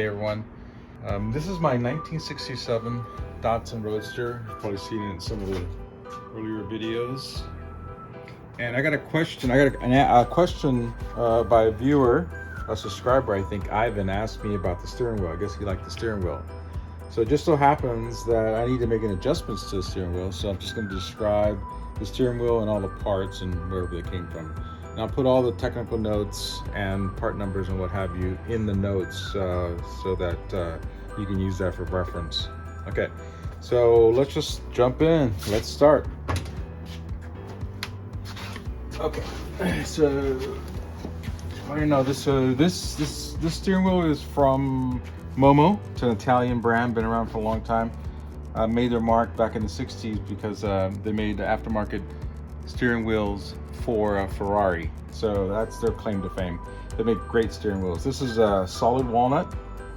Hey everyone, this is my 1967 Datsun Roadster. You've probably seen it in some of the earlier videos. And I got a question. A question by a viewer, a subscriber, I think, Ivan, asked me about the steering wheel. I guess he liked the steering wheel. So it just so happens that I need to make an adjustments to the steering wheel. So I'm just going to describe the steering wheel and all the parts and wherever they came from. And I'll put all the technical notes and part numbers and what have you in the notes so that you can use that for reference. Okay, so let's just jump in. Let's start. Okay, so I don't know this steering wheel is from Momo. It's an Italian brand, been around for a long time. Made their mark back in the 60s because they made aftermarket steering wheels for Ferrari. So that's their claim to fame. They make great steering wheels. This is a solid walnut.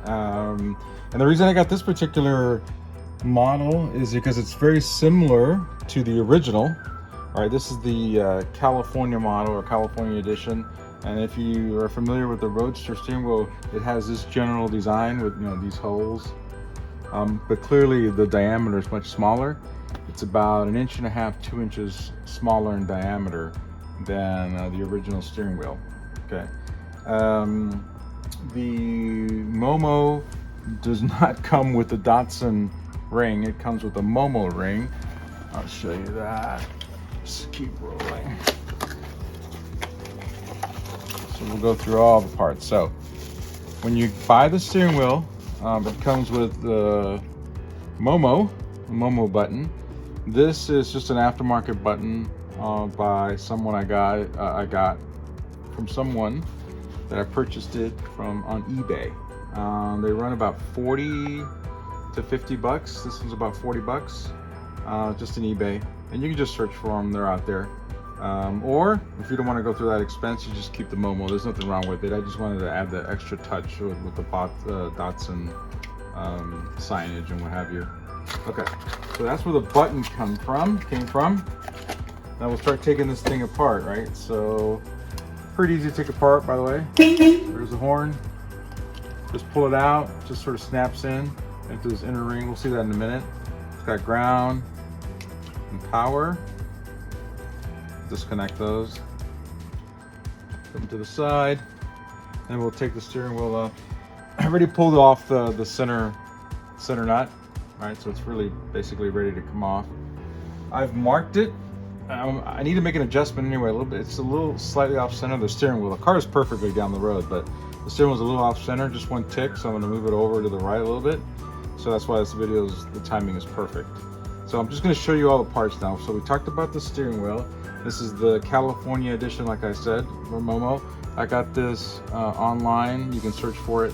And the reason I got this particular model is because it's very similar to the original. All right, this is the California model or California edition. And if you are familiar with the Roadster steering wheel, it has this general design with these holes. But clearly the diameter is much smaller. It's about 1.5 inches, 2 inches smaller in diameter than the original steering wheel. Okay. The Momo does not come with the Datsun ring. It comes with the Momo ring. I'll show you that. Just keep rolling. So we'll go through all the parts. So when you buy the steering wheel, it comes with the Momo button. This is just an aftermarket button by someone I got from someone that I purchased it from on eBay. They run about 40 to 50 bucks. This one's about 40 bucks, just in eBay. And you can just search for them, they're out there. Or if you don't want to go through that expense, you just keep the Momo. There's nothing wrong with it. I just wanted to add the extra touch with the Datsun signage and what have you. Okay, so that's where the button came from. Now we'll start taking this thing apart, right? So pretty easy to take apart, by the way. There's the horn. Just pull it out. Just sort of snaps in into this inner ring. We'll see that in a minute. It's got ground and power. Disconnect those. Put them to the side. And we'll take the steering wheel up. I already pulled off the center nut. All right, so it's really basically ready to come off. I've marked it. I need to make an adjustment anyway, a little bit. It's a little slightly off center of the steering wheel. The car is perfectly down the road, but the steering wheel's a little off center, just one tick. So I'm gonna move it over to the right a little bit. So that's why the timing is perfect. So I'm just gonna show you all the parts now. So we talked about the steering wheel. This is the California edition, like I said, from Momo. I got this online. You can search for it.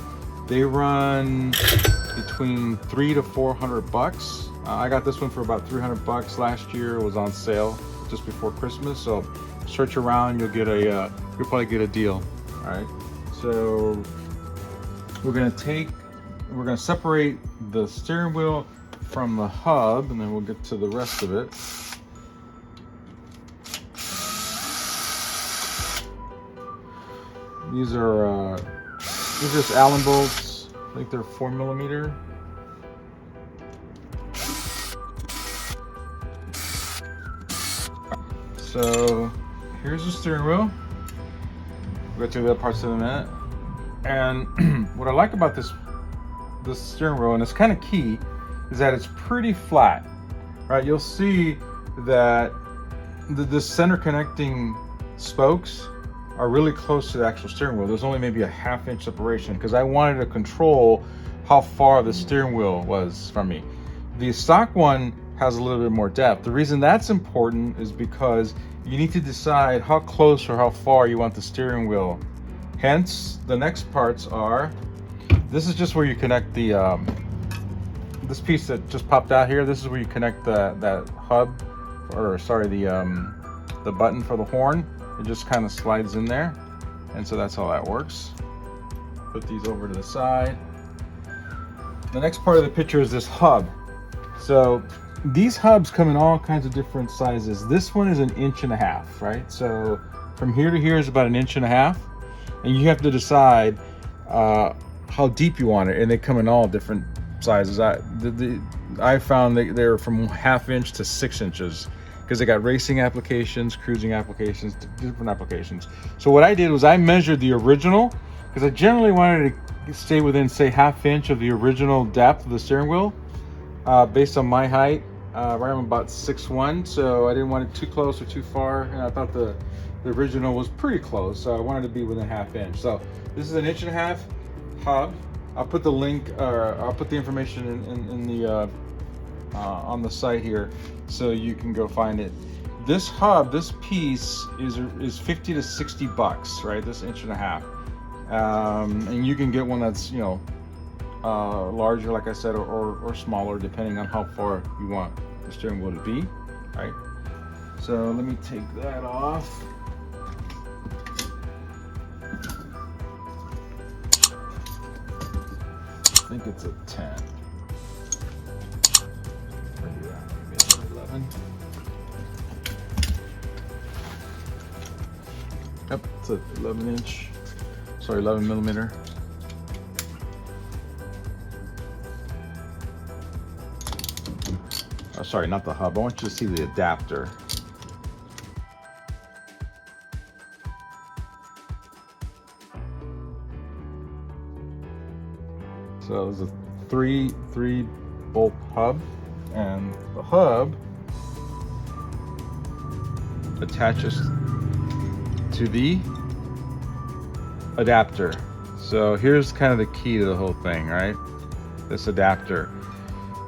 They run between $300 to $400. I got this one for about $300 last year. It was on sale just before Christmas. So search around, you'll probably get a deal. All right. So we're gonna separate the steering wheel from the hub, and then we'll get to the rest of it. These are just Allen bolts. I think they're 4mm. So here's the steering wheel. We'll get to the other parts in a minute. And what I like about this steering wheel, and it's kind of key, is that it's pretty flat. Right? You'll see that the center connecting spokes are really close to the actual steering wheel. There's only maybe a 1/2 inch separation because I wanted to control how far the steering wheel was from me. The stock one has a little bit more depth. The reason that's important is because you need to decide how close or how far you want the steering wheel. Hence, the next parts are, this is just where you connect the, this piece that just popped out here, this is where you connect that hub, or sorry, the button for the horn. It just kind of slides in there, and so that's how that works. Put these over to the side. The next part of the picture is this hub. So these hubs come in all kinds of different sizes. This one is 1.5 inches, right? So from here to here is about 1.5 inches, and you have to decide how deep you want it, and they come in all different sizes. I found they're from 1/2 inch to 6 inches because they got racing applications, cruising applications, different applications. So what I did was I measured the original because I generally wanted to stay within, say, 1/2 inch of the original depth of the steering wheel, based on my height. I'm about 6'1", so I didn't want it too close or too far, and I thought the original was pretty close, so I wanted to be within 1/2 inch. So this is an 1.5" hub. I'll put the link, or I'll put the information in the on the site here, so you can go find it. This hub, this piece is 50 to 60 bucks, right? This 1.5 inch, and you can get one that's, you know, larger, like I said, or smaller, depending on how far you want the steering wheel to be, right? So let me take that off. I think it's a 10. Maybe 11. Yep, it's a 11 inch. Sorry, 11 millimeter. Oh, sorry, not the hub. I want you to see the adapter. So it's a three bolt hub, and the hub attaches to the adapter. So here's kind of the key to the whole thing, right? This adapter.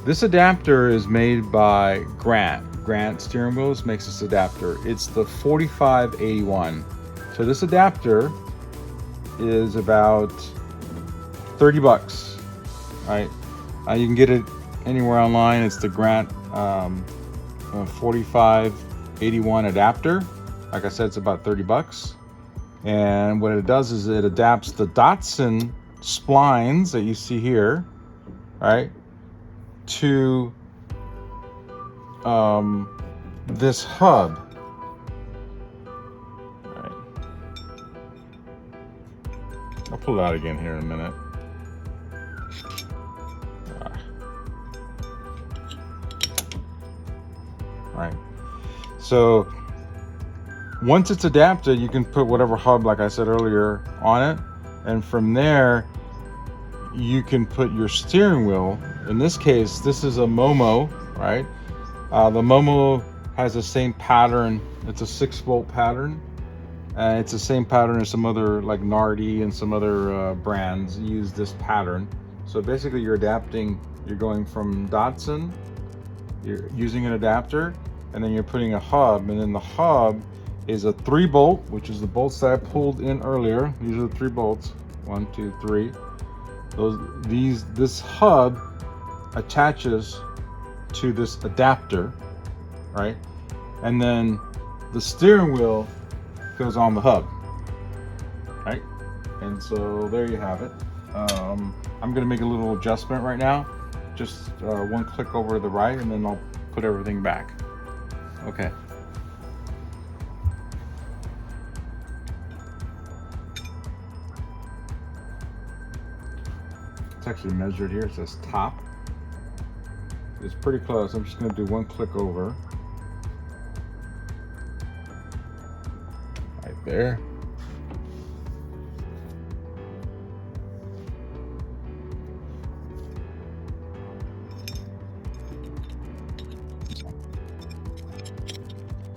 This adapter is made by Grant. Grant Steering Wheels makes this adapter. It's the 4581. So this adapter is about 30 bucks, right? You can get it anywhere online. It's the Grant 4581 adapter. Like I said, it's about 30 bucks. And what it does is it adapts the Datsun splines that you see here, right, to this hub. Right. I'll pull it out again here in a minute. Right. So once it's adapted, you can put whatever hub, like I said earlier, on it, and from there you can put your steering wheel. In this case, this is a Momo, right? The Momo has the same pattern. It's a 6-volt pattern. It's the same pattern as some other, like Nardi and some other brands use this pattern. So basically you're adapting, you're going from Datsun, you're using an adapter, and then you're putting a hub, and then the hub is a 3-bolt, which is the bolts that I pulled in earlier. These are the 3 bolts, 1, 2, 3. This hub attaches to this adapter, right? And then the steering wheel goes on the hub, right? And so there you have it. I'm gonna make a little adjustment right now. Just one click over to the right, and then I'll put everything back. Okay. It's actually measured here. It says top. It's pretty close. I'm just going to do one click over. Right there.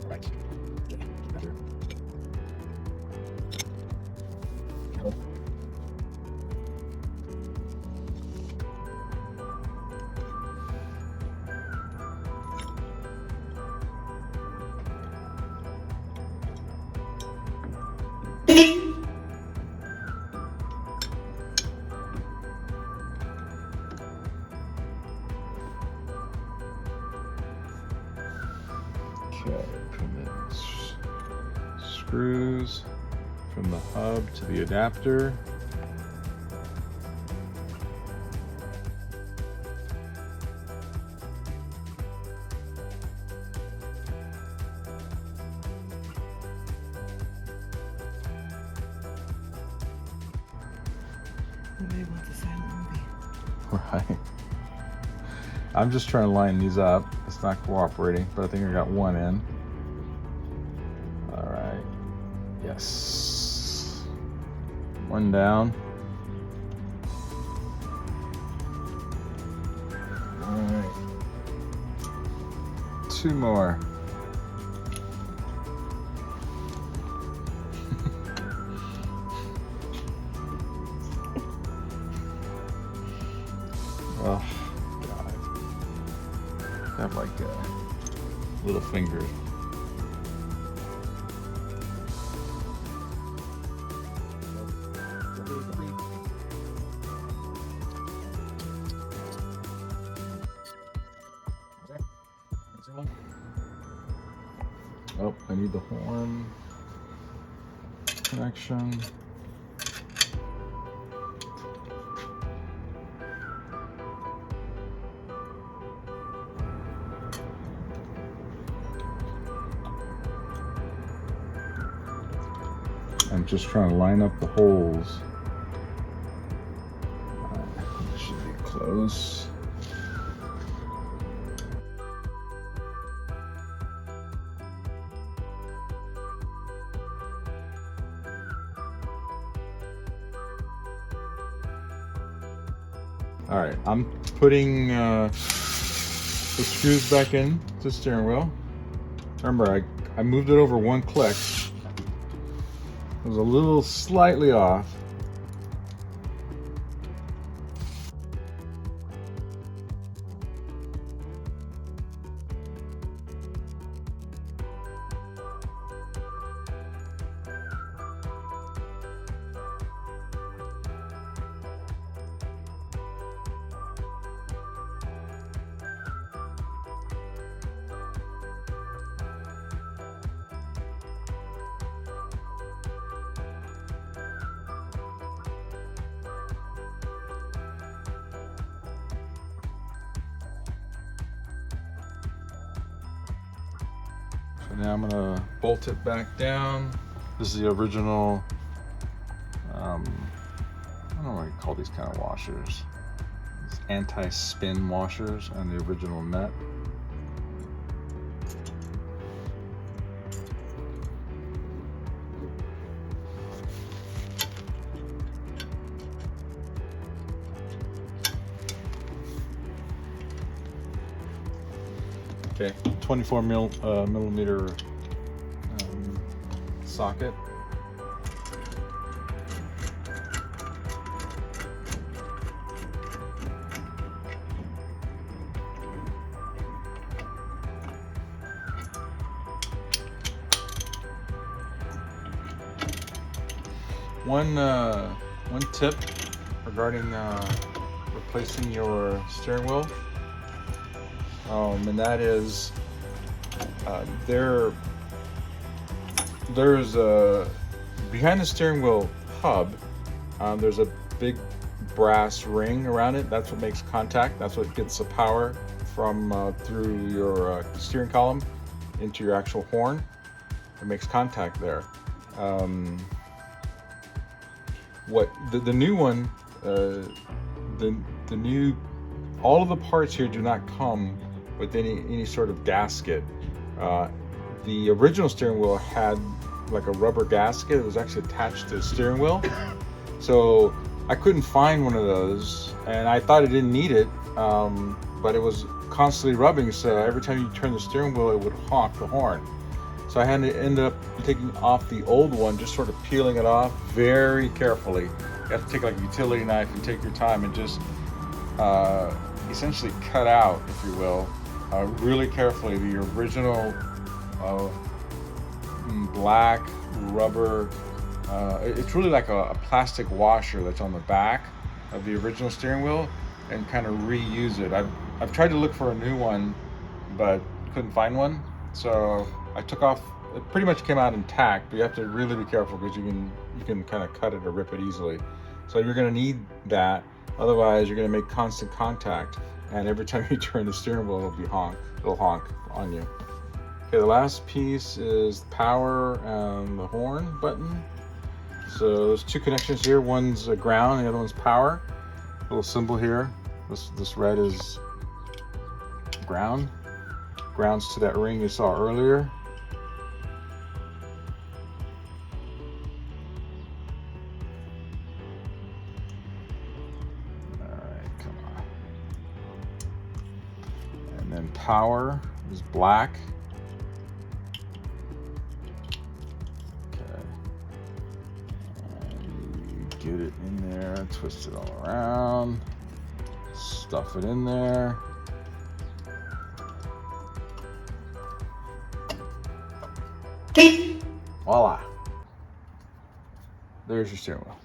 Right. Okay, from the screws from the hub to the adapter. Nobody wants a silent movie. Right. I'm just trying to line these up. It's not cooperating, but I think I got one in. All right. Yes. One down. All right. Two more. Oh, God. I have like little fingers. Oh, I need the horn connection. I'm just trying to line up the holes. Should be close. All right, I'm putting the screws back in to the steering wheel. Remember, I moved it over one click. It was a little slightly off. So now I'm gonna bolt it back down. This is the original, I don't know what you call these kind of washers. These anti-spin washers on the original nut. Okay, 24 millimeter socket. One tip regarding replacing your steering wheel. And that is there's a behind the steering wheel hub. There's a big brass ring around it. That's what makes contact. That's what gets the power from through your steering column into your actual horn. It makes contact there. What the new one, the new, all of the parts here do not come with any sort of gasket. The original steering wheel had like a rubber gasket that was actually attached to the steering wheel. So I couldn't find one of those, and I thought I didn't need it, but it was constantly rubbing, so every time you turn the steering wheel, it would honk the horn. So I had to end up taking off the old one, just sort of peeling it off very carefully. You have to take like a utility knife and take your time and just essentially cut out, if you will, really carefully the original black rubber. It's really like a plastic washer that's on the back of the original steering wheel, and kind of reuse it. I've tried to look for a new one, but couldn't find one. So I took off. It pretty much came out intact, but you have to really be careful because you can kind of cut it or rip it easily. So you're going to need that. Otherwise, you're going to make constant contact, and every time you turn the steering wheel, it'll honk on you. Okay, the last piece is the power and the horn button. So there's two connections here. One's ground, the other one's power. Little symbol here. This red is ground. Grounds to that ring you saw earlier. Alright, come on. And then power is black. Okay. And you get it in there, twist it all around, stuff it in there. Voila. There's your steering wheel.